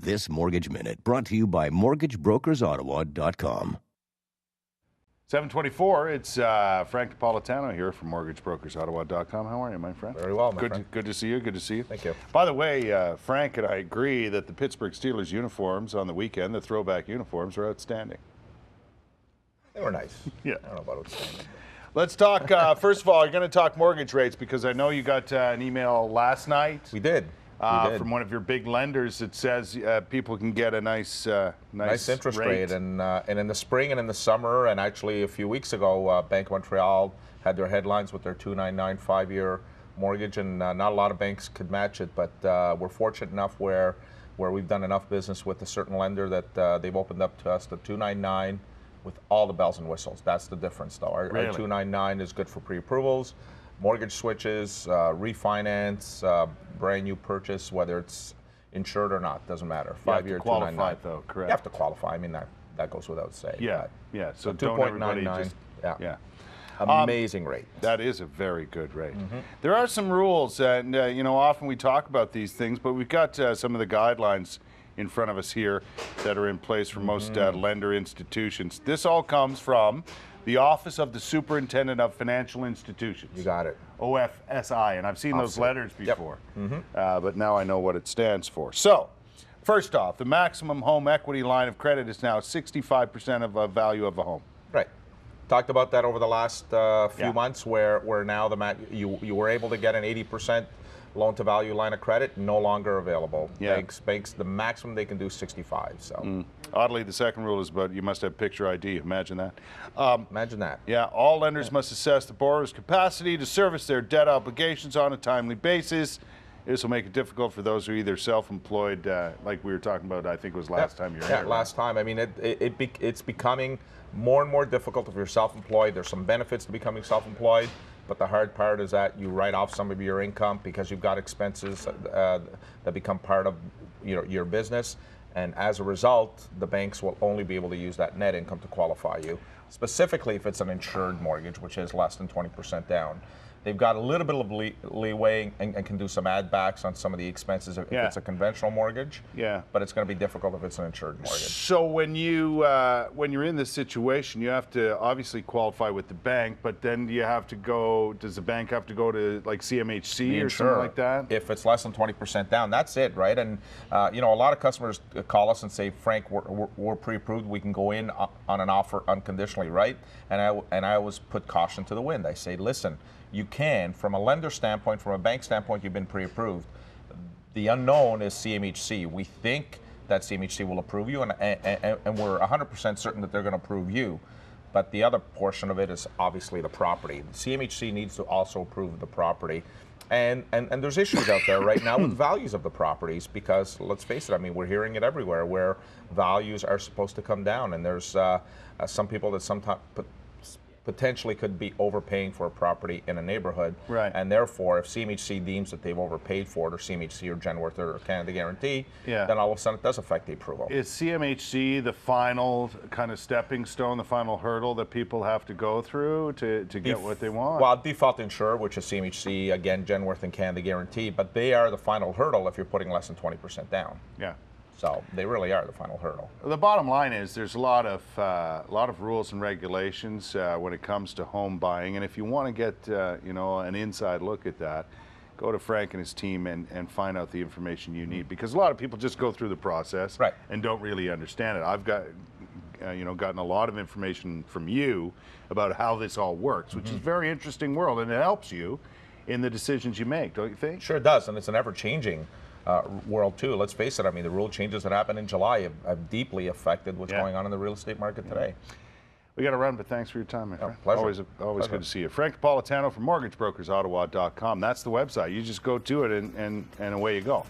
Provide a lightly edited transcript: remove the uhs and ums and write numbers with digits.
This Mortgage Minute brought to you by MortgageBrokersOttawa.com. 7:24. It's Frank Napolitano here from MortgageBrokersOttawa.com. How are you, my friend? Very well, my friend. Good to see you. Good to see you. Thank you. By the way, Frank and I agree that the Pittsburgh Steelers uniforms on the weekend, the throwback uniforms, are outstanding. They were nice. Yeah. I don't know about outstanding. Let's talk. First of all, you're going to talk mortgage rates because I know you got an email last night. We did. From one of your big lenders that says people can get a nice interest rate. And in the spring and in the summer, and actually a few weeks ago, Bank of Montreal had their headlines with their 2.99 5-year mortgage, and not a lot of banks could match it. But we're fortunate enough where we've done enough business with a certain lender that they've opened up to us the 2.99 with all the bells and whistles. That's the difference, though. Our 2.99 is good for pre-approvals, mortgage switches, refinance, brand new purchase, whether it's insured or not, doesn't matter. 5-year 2.99. Though, correct? You have to qualify. I mean, that goes without saying. Yeah, yeah. So 2.99. Yeah. Amazing rate. That is a very good rate. There are some rules, and often we talk about these things, but we've got some of the guidelines in front of us here that are in place for most lender institutions. This all comes from the Office of the Superintendent of Financial Institutions. You got it. OFSI, and I've seen those letters before, but now I know what it stands for. So, first off, the maximum home equity line of credit is now 65% of the value of a home. Right. Talked about that over the last few months, where now you were able to get an 80% loan-to-value line of credit, no longer available. Yeah. Banks, the maximum they can do is 65. So. Oddly, the second rule is about you must have picture ID. Imagine that. Imagine that. Yeah, all lenders must assess the borrower's capacity to service their debt obligations on a timely basis. This will make it difficult for those who are either self-employed, like we were talking about, I think it was last time you were here. Yeah, last time. I mean, it's becoming more and more difficult if you're self-employed. There's some benefits to becoming self-employed, but the hard part is that you write off some of your income because you've got expenses that become part of your business. And as a result, the banks will only be able to use that net income to qualify you, specifically if it's an insured mortgage, which is less than 20% down. They've got a little bit of leeway and can do some add backs on some of the expenses if it's a conventional mortgage. Yeah. But it's going to be difficult if it's an insured mortgage. So when you're in this situation, you have to obviously qualify with the bank, but then you have to go. Does the bank have to go to like CMHC or something like that? If it's less than 20% down, that's it, right? And a lot of customers call us and say, Frank, we're pre-approved. We can go in on an offer unconditionally, right? And I always put caution to the wind. I say, listen. You can, from a lender standpoint, from a bank standpoint, you've been pre-approved. The unknown is CMHC. We think that CMHC will approve you, and we're 100% certain that they're going to approve you. But the other portion of it is obviously the property. CMHC needs to also approve the property. And there's issues out there right now with values of the properties because, let's face it, I mean, we're hearing it everywhere where values are supposed to come down. And there's some people that sometimes potentially could be overpaying for a property in a neighborhood. Right. And therefore, if CMHC deems that they've overpaid for it, or CMHC or Genworth or Canada Guarantee, then all of a sudden it does affect the approval. Is CMHC the final kind of stepping stone, the final hurdle that people have to go through to get what they want? Well, default insurer, which is CMHC, again, Genworth and Canada Guarantee, but they are the final hurdle if you're putting less than 20% down. Yeah. So they really are the final hurdle. The bottom line is there's a lot of rules and regulations when it comes to home buying, and if you want to get an inside look at that, go to Frank and his team and find out the information you need, because a lot of people just go through the process and don't really understand it. I've got gotten a lot of information from you about how this all works, which is a very interesting world, and it helps you in the decisions you make, don't you think? Sure it does, and it's an ever-changing world too. Let's face it, I mean, the rule changes that happened in July have deeply affected what's going on in the real estate market today. We got to run, but thanks for your time, my friend. Pleasure. Always good to see you. Frank Napolitano from MortgageBrokersOttawa.com. That's the website. You just go to it and away you go.